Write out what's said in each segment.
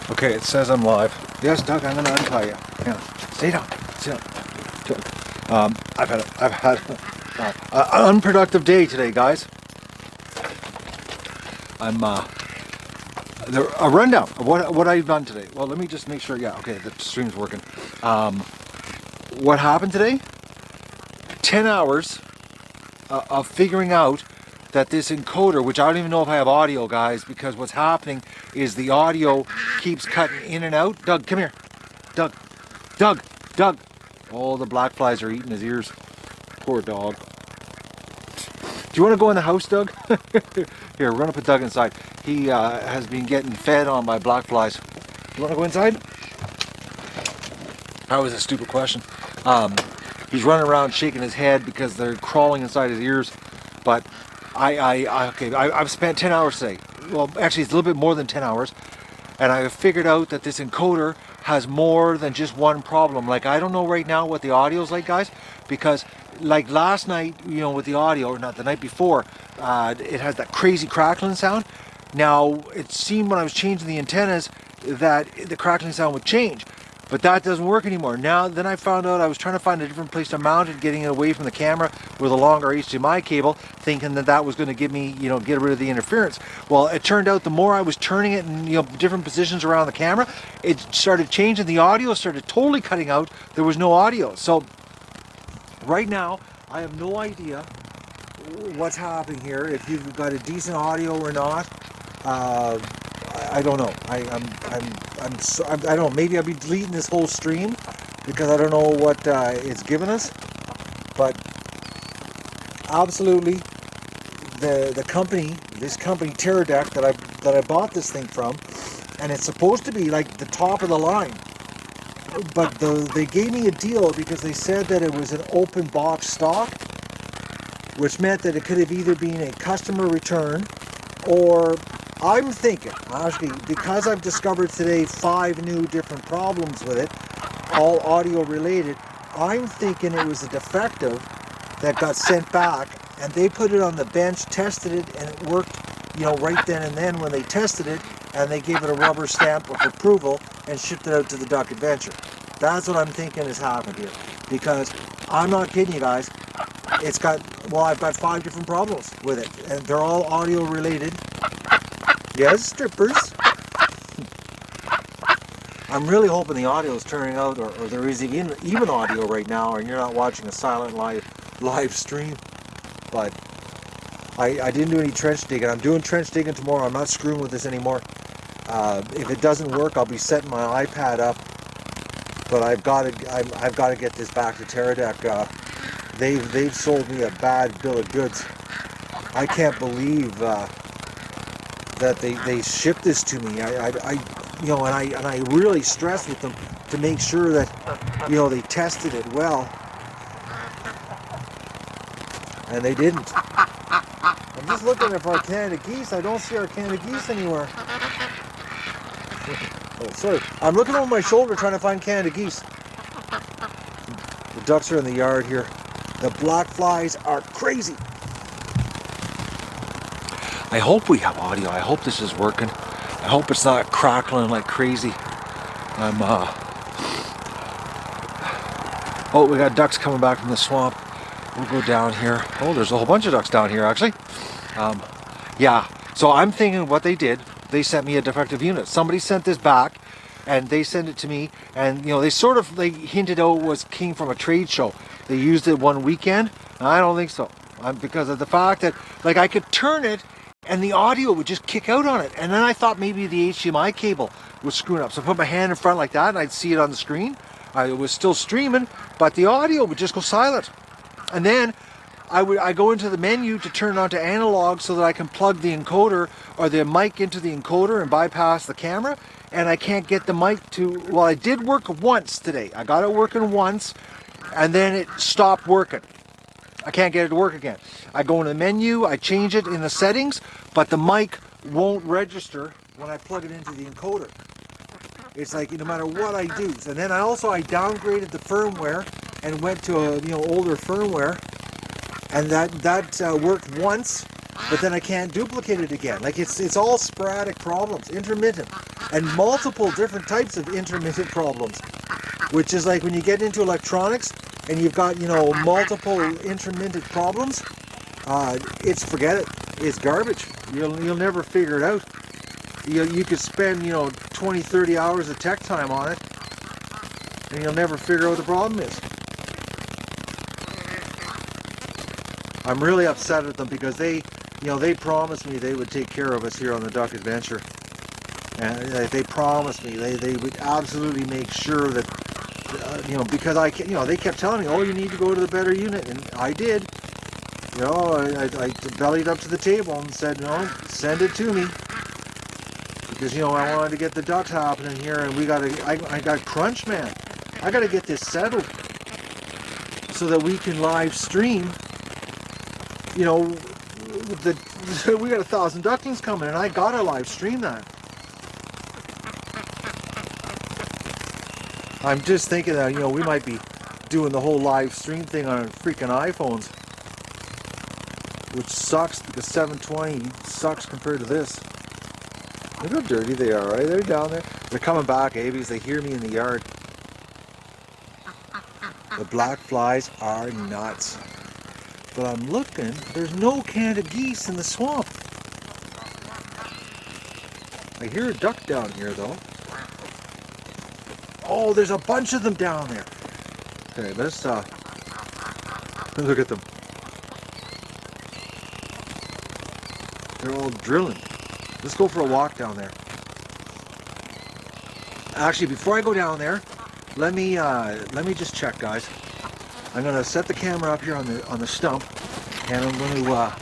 Okay, it says I'm live. Yes, Doug, I'm going to untie you. Yeah, stay down. Sit down. I've had an unproductive day today, guys. I'm a rundown of what I've done today. Well, let me just make sure. Yeah, okay, the stream's working. What happened today? 10 hours of figuring out that this encoder, which I don't even know if I have audio, guys, because what's happening is the audio keeps cutting in and out. Doug, come here. Doug. Oh, the black flies are eating his ears. Poor dog. Do you want to go in the house, Doug? Here, we're going to put Doug inside. He has been getting fed on by black flies. You want to go inside? That was a stupid question. He's running around shaking his head because they're crawling inside his ears. But I've spent 10 hours today. Well, actually, it's a little bit more than 10 hours. And I figured out that this encoder has more than just one problem. Like, I don't know right now what the audio's like, guys, because like last night, you know, with the audio, or not the night before, it has that crazy crackling sound. Now, it seemed when I was changing the antennas that the crackling sound would change. But that doesn't work anymore. Then I found out I was trying to find a different place to mount it, getting it away from the camera with a longer HDMI cable, thinking that that was going to give me, you know, get rid of the interference. Well, it turned out the more I was turning it in, you know, different positions around the camera, it started changing. The audio started totally cutting out. There was no audio. So right now, I have no idea what's happening here. If you've got a decent audio or not. I don't know. I don't know. Maybe I'll be deleting this whole stream because I don't know what it's given us. But absolutely, the company, this company Teradek that I bought this thing from, and it's supposed to be like the top of the line. But they gave me a deal because they said that it was an open box stock, which meant that it could have either been a customer return or. I'm thinking, actually, because I've discovered today 5 new different problems with it, all audio related, I'm thinking it was a defective that got sent back, and they put it on the bench, tested it, and it worked, you know, right then and then when they tested it, and they gave it a rubber stamp of approval and shipped it out to the Duck Adventure. That's what I'm thinking has happened here, because I'm not kidding you guys. It's got, well, I've got 5 different problems with it, and they're all audio related. Yes, strippers. I'm really hoping the audio is turning out, or there is even audio right now, and you're not watching a silent live stream. But I didn't do any trench digging. I'm doing trench digging tomorrow. I'm not screwing with this anymore. If it doesn't work, I'll be setting my iPad up. But I've got to get this back to Teradek. They've sold me a bad bill of goods. I can't believe. That they shipped this to me. You know, and I really stressed with them to make sure that, you know, they tested it well, and they didn't. I'm just looking for our Canada geese. I don't see our Canada geese anywhere. Oh, sorry. I'm looking over my shoulder trying to find Canada geese. The ducks are in the yard here. The black flies are crazy. I hope we have audio. I hope this is working. I hope it's not crackling like crazy. Oh, we got ducks coming back from the swamp. We'll go down here. Oh, there's a whole bunch of ducks down here, actually. Yeah, so I'm thinking what they did, they sent me a defective unit. Somebody sent this back, and they sent it to me, and, you know, they hinted out it came from a trade show. They used it one weekend. I don't think so. Because of the fact that, like, I could turn it, and the audio would just kick out on it. And then I thought maybe the HDMI cable was screwing up. So I put my hand in front like that, and I'd see it on the screen. It was still streaming, but the audio would just go silent. And then I go into the menu to turn it on to analog so that I can plug the encoder or the mic into the encoder and bypass the camera. And I can't get the mic to, well, it did work once today. I got it working once, and then it stopped working. I can't get it to work again. I go in the menu, I change it in the settings, but the mic won't register when I plug it into the encoder. It's like no matter what I do. And then I downgraded the firmware and went to a older firmware, and that worked once, but then I can't duplicate it again. Like it's all sporadic problems, intermittent, and multiple different types of intermittent problems, which is like when you get into electronics and you've got, you know, multiple intermittent problems, forget it. It's garbage. You'll never figure it out. You could spend, you know, 20, 30 hours of tech time on it, and you'll never figure out what the problem is. I'm really upset at them because they promised me they would take care of us here on the Duck Adventure. And they promised me they would absolutely make sure that, you know, because they kept telling me, oh, you need to go to the better unit, and I did. You know, I bellied up to the table and said, no, send it to me. Because, you know, I wanted to get the ducks happening here, and I got crunch, man. I got to get this settled so that we can live stream. You know, we got 1,000 ducklings coming, and I gotta live stream that. I'm just thinking that, you know, we might be doing the whole live stream thing on freaking iPhones, which sucks because 720 sucks compared to this. Look how dirty they are, right? They're down there. They're coming back, because they hear me in the yard. The black flies are nuts. But I'm looking, there's no Canada geese in the swamp. I hear a duck down here though. Oh, there's a bunch of them down there. Okay, let's look at them. They're all drilling. Let's go for a walk down there. Actually, before I go down there, let me just check, guys. I'm gonna set the camera up here on the stump, and I'm going to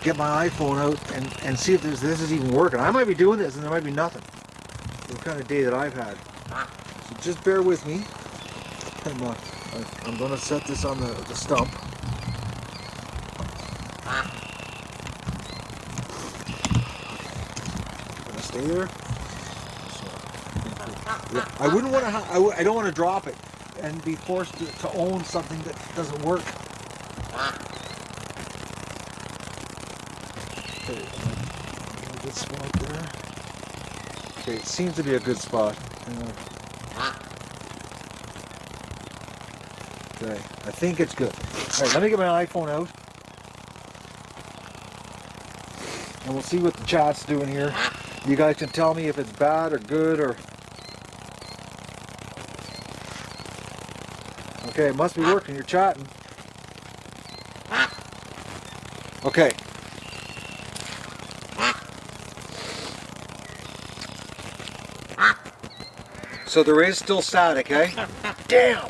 get my iPhone out and see if this is even working. I might be doing this, and there might be nothing. The kind of day that I've had. So just bear with me. I'm going to set this on the stump. Gonna stay there. Yeah, I wouldn't want to. I don't want to drop it and be forced to own something that doesn't work. Okay, a good spot there. Okay, it seems to be a good spot. Okay, I think it's good. All right, let me get my iPhone out, and we'll see what the chat's doing here. You guys can tell me if it's bad or good or. Okay, it must be working. You're chatting. Okay. So there is still static, eh? Damn!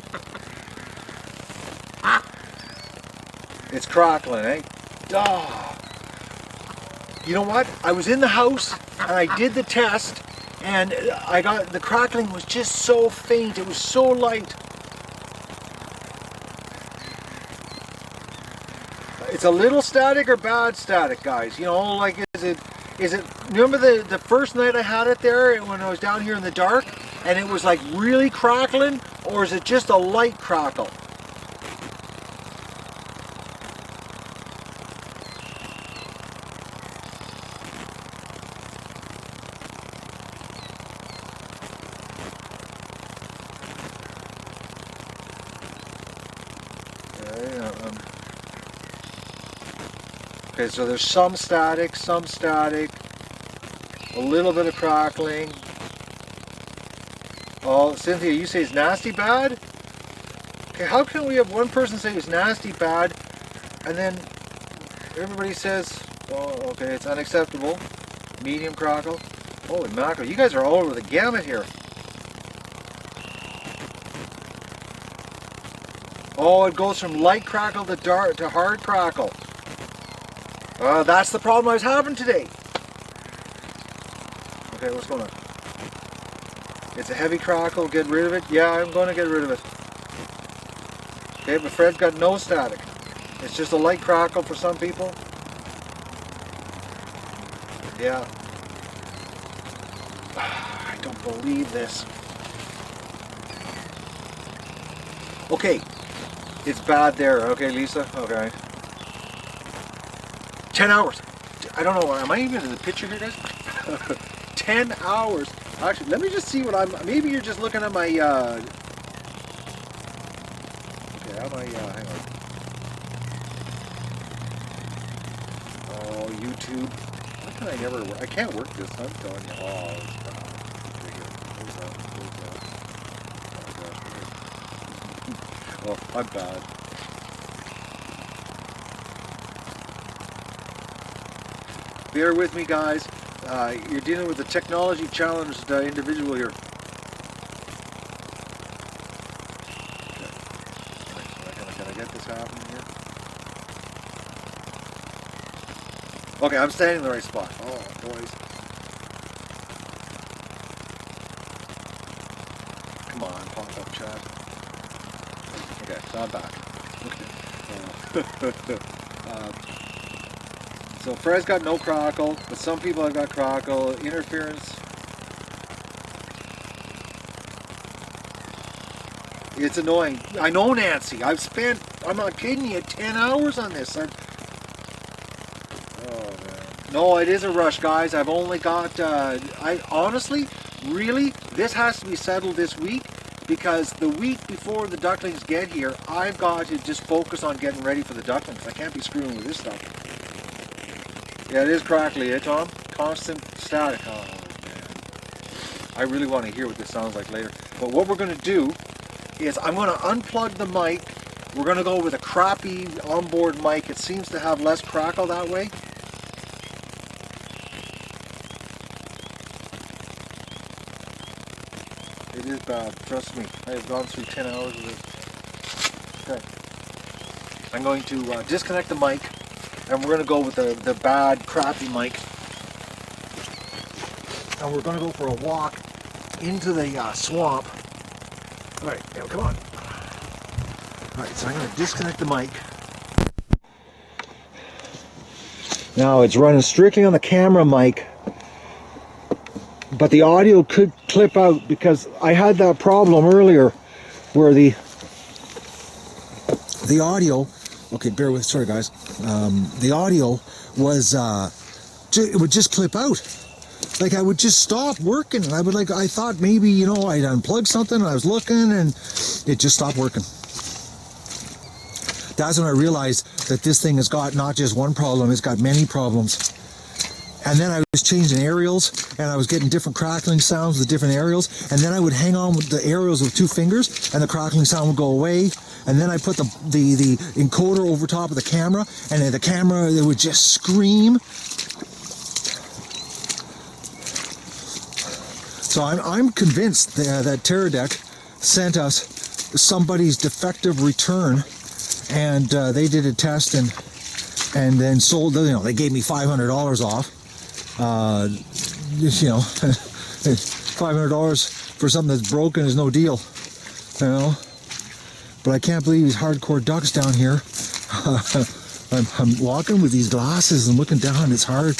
It's crackling, eh? Oh. You know what? I was in the house and I did the test, and the crackling was just so faint. It was so light. It's a little static or bad static, guys. You know, like is it? Remember the first night I had it there when I was down here in the dark, and it was like really crackling, or is it just a light crackle? Okay, so there's some static, a little bit of crackling. Oh, Cynthia, you say it's nasty bad? Okay, how can we have one person say it's nasty bad, and then everybody says, oh, okay, it's unacceptable, medium crackle. Holy mackerel, you guys are all over the gamut here. Oh, it goes from light crackle to hard crackle. That's the problem I was having today. Okay, what's going on? It's a heavy crackle, get rid of it? Yeah, I'm going to get rid of it. Okay, but Fred's got no static. It's just a light crackle for some people. Yeah. I don't believe this. Okay, it's bad there. Okay, Lisa? Okay. 10 hours. I don't know, am I even in the picture here, guys? 10 hours. Actually, let me just see what I'm, maybe you're just looking at my, okay, how am I, hang on. Oh, YouTube. Why can I never work? I can't work this, I'm telling you. Oh, oh, I'm bad. Bear with me, guys. You're dealing with a technology challenged individual here. Okay. Can I get this happening here? Okay, I'm standing in the right spot. Oh, boys. Come on, pop up chat. Okay, so I'm back. Okay. So Fred's got no crackle, but some people have got crackle. Interference. It's annoying. I know, Nancy. I've spent, I'm not kidding you, 10 hours on this. Oh, man. No, it is a rush, guys. I've only got, I honestly, really, this has to be settled this week, because the week before the ducklings get here, I've got to just focus on getting ready for the ducklings. I can't be screwing with this stuff. Yeah, it is crackly, eh, Tom? Constant static. Oh, man. I really want to hear what this sounds like later. But what we're going to do is I'm going to unplug the mic. We're going to go with a crappy onboard mic. It seems to have less crackle that way. It is bad, trust me. I have gone through 10 hours of this. Okay. I'm going to disconnect the mic, and we're going to go with the bad, crappy mic. And we're going to go for a walk into the swamp. All right, now come on. All right, so I'm going to disconnect the mic. Now it's running strictly on the camera mic, but the audio could clip out because I had that problem earlier where the audio, okay, bear with, sorry guys, the audio was, it would just clip out. Like I would just stop working, and I thought maybe, you know, I'd unplugged something, and I was looking, and it just stopped working. That's when I realized that this thing has got not just one problem, it's got many problems. And then I was changing aerials, and I was getting different crackling sounds with different aerials, and then I would hang on with the aerials with 2 fingers, and the crackling sound would go away. And then I put the encoder over top of the camera, and the camera, it would just scream. So I'm convinced that Teradek sent us somebody's defective return, and they did a test and then sold. You know, they gave me $500 off. You know, $500 for something that's broken is no deal. You know, but I can't believe these hardcore ducks down here. I'm walking with these glasses and looking down. It's hard.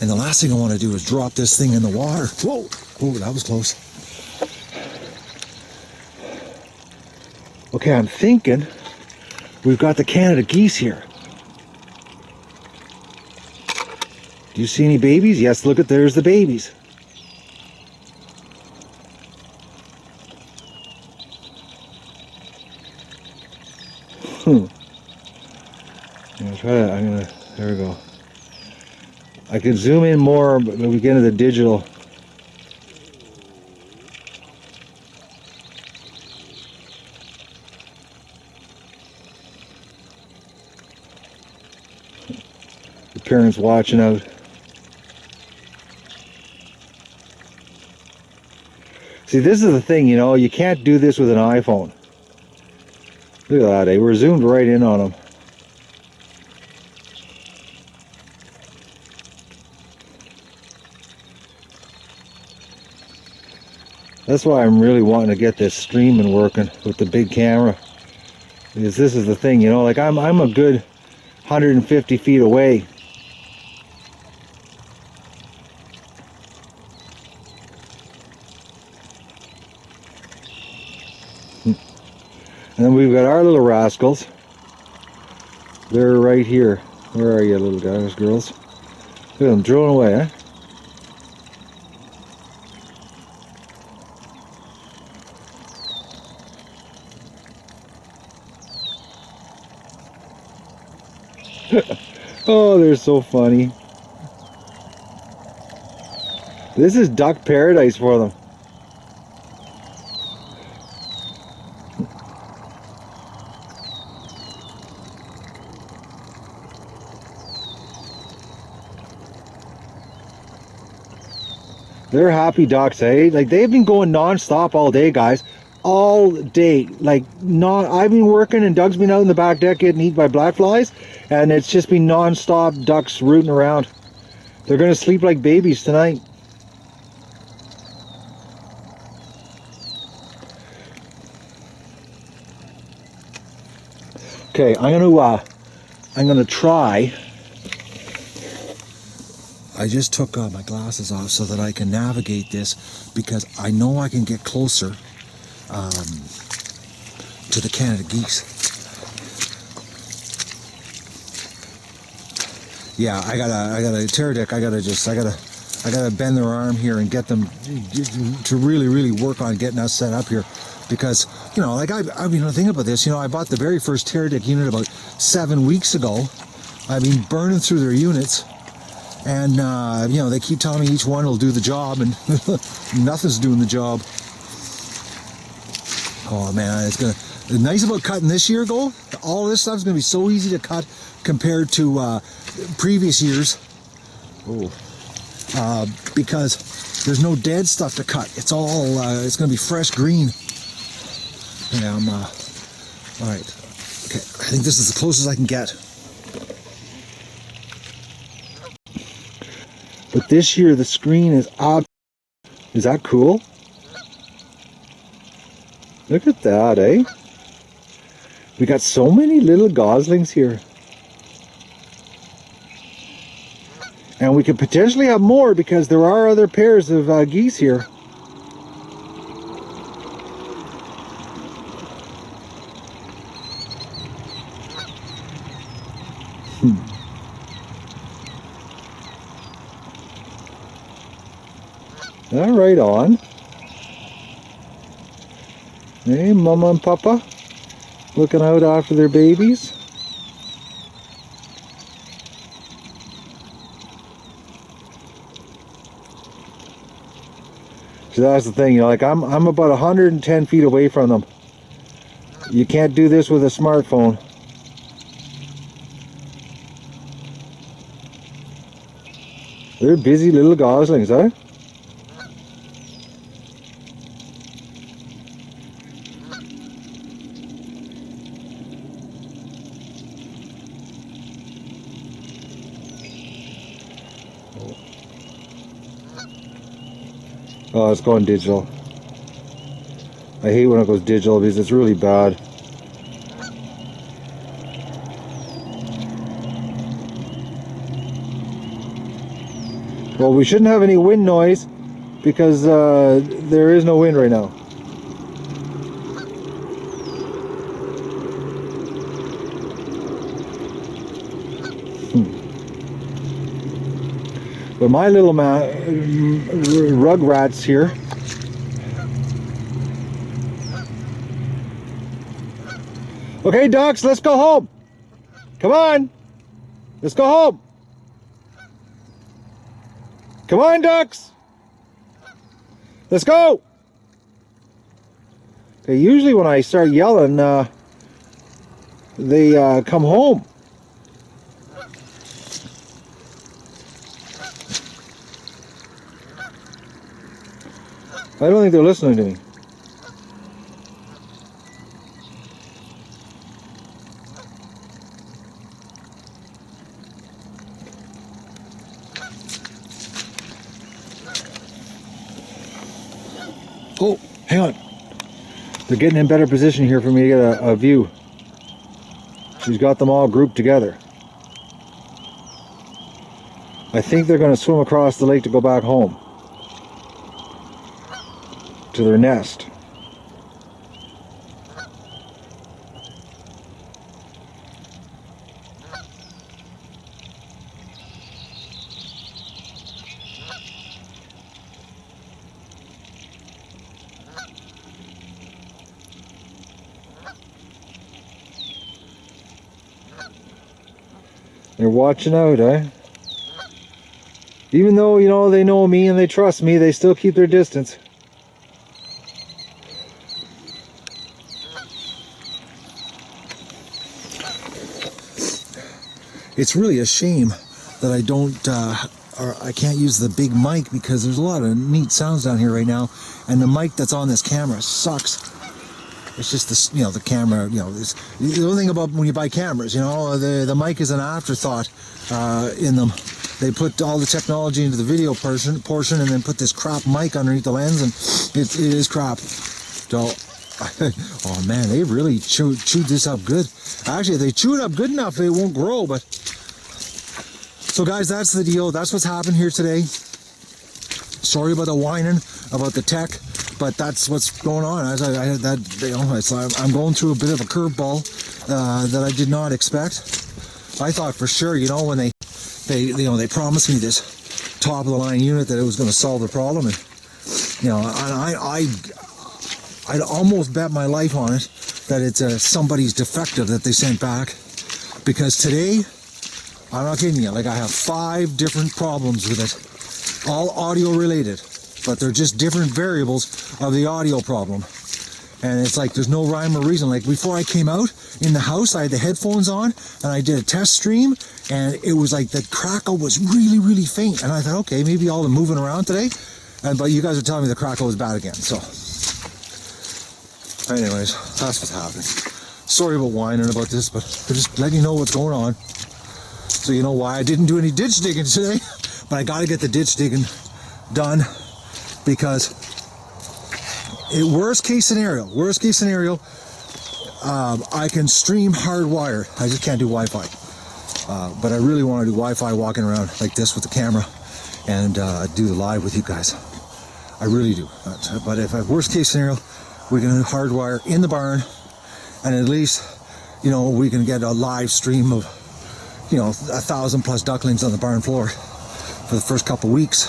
And the last thing I want to do is drop this thing in the water. Whoa! Whoa, that was close. Okay, I'm thinking we've got the Canada geese here. Do you see any babies? Yes, look at, there's the babies. I'm gonna, there we go. I could zoom in more, but we get into the digital. The parents watching out. See, this is the thing, you know, you can't do this with an iPhone. Look at that, eh? We're zoomed right in on them. That's why I'm really wanting to get this streaming working with the big camera. Because this is the thing, you know, like I'm a good 150 feet away. And then we've got our little rascals. They're right here. Where are you, little guys, girls? Look at them drilling away, eh? Oh, they're so funny. This is duck paradise for them. They're happy ducks, eh? Like, they've been going non-stop all day, guys. All day. Like, I've been working and Doug's been out in the back deck getting eaten by black flies, and it's just been non-stop ducks rooting around. They're gonna sleep like babies tonight. Okay, I'm gonna try. I just took my glasses off so that I can navigate this, because I know I can get closer to the Canada geese. Yeah, I gotta pterodactyl. I gotta bend their arm here and get them to really work on getting us set up here, because you know, like I've been thinking about this. You know, I bought the very first pterodactyl unit about 7 weeks ago. I've been burning through their units, and you know, they keep telling me each one will do the job, and nothing's doing the job. Oh man, it's nice about cutting this year, though. All this stuff's gonna be so easy to cut compared to previous years. Because there's no dead stuff to cut. It's all it's gonna be fresh green. Yeah, I'm all right. Okay, I think this is the closest I can get. But this year the screen is up. Is that cool? Look at that, eh? We got so many little goslings here. And we could potentially have more, because there are other pairs of geese here. All right, on. Hey, Mama and Papa, looking out after their babies. So that's the thing, you know, like I'm about 110 feet away from them. You can't do this with a smartphone. They're busy little goslings, huh? Oh, it's going digital. I hate when it goes digital because it's really bad. Well, we shouldn't have any wind noise because there is no wind right now. But my little rug rats here. Okay, ducks, let's go home. Come on. Let's go home. Come on, ducks. Let's go. Okay, usually when I start yelling, they come home. I don't think they're listening to me. Oh, hang on. They're getting in better position here for me to get a view. She's got them all grouped together. I think they're going to swim across the lake to go back home to their nest. They're watching out, eh? Even though, you know, they know me and they trust me, they still keep their distance. It's really a shame that I don't, or I can't use the big mic because there's a lot of neat sounds down here right now, and the mic that's on this camera sucks. It's just this, you know, the camera, you know, the only thing about when you buy cameras, you know, the mic is an afterthought in them. They put all the technology into the video portion and then put this crap mic underneath the lens, and it is crap. So, oh man, they really chewed this up good. Actually, if they chew it up good enough, it won't grow, but... So guys, that's the deal. That's what's happened here today. Sorry about the whining about the tech, but that's what's going on. As I had that, you know, I'm going through a bit of a curveball that I did not expect. I thought for sure, you know, when they promised me this top of the line unit that it was going to solve the problem, and you know, I'd almost bet my life on it that it's somebody's defective that they sent back, because today, I'm not kidding you, like I have 5 different problems with it, all audio related, but they're just different variables of the audio problem. And it's like there's no rhyme or reason. Like before I came out in the house, I had the headphones on and I did a test stream, and it was like the crackle was really, really faint. And I thought, okay, maybe all the moving around today. But you guys are telling me the crackle was bad again. So anyways, that's what's happening. Sorry about whining about this, but I'm just letting you know what's going on. So you know why I didn't do any ditch digging today, but I got to get the ditch digging done, because worst case scenario, I can stream hardwired. I just can't do Wi-Fi. But I really want to do Wi-Fi walking around like this with the camera and do the live with you guys. I really do. But if worst case scenario, we can hardwire in the barn, and at least, you know, we can get a live stream of, you know, 1,000+ ducklings on the barn floor for the first couple weeks.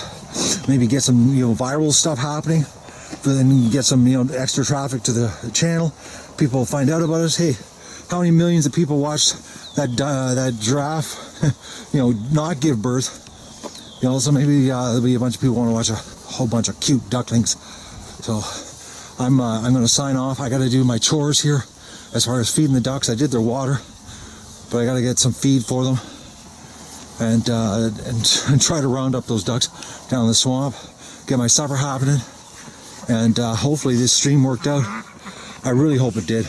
Maybe get some, you know, viral stuff happening, but then you get some, you know, extra traffic to the channel. People will find out about us. Hey, how many millions of people watched that giraffe, you know, not give birth? You know, so maybe there'll be a bunch of people want to watch a whole bunch of cute ducklings. So I'm going to sign off. I got to do my chores here as far as feeding the ducks. I did their water, but I got to get some feed for them, and try to round up those ducks down in the swamp, get my supper happening, and hopefully this stream worked out. I really hope it did.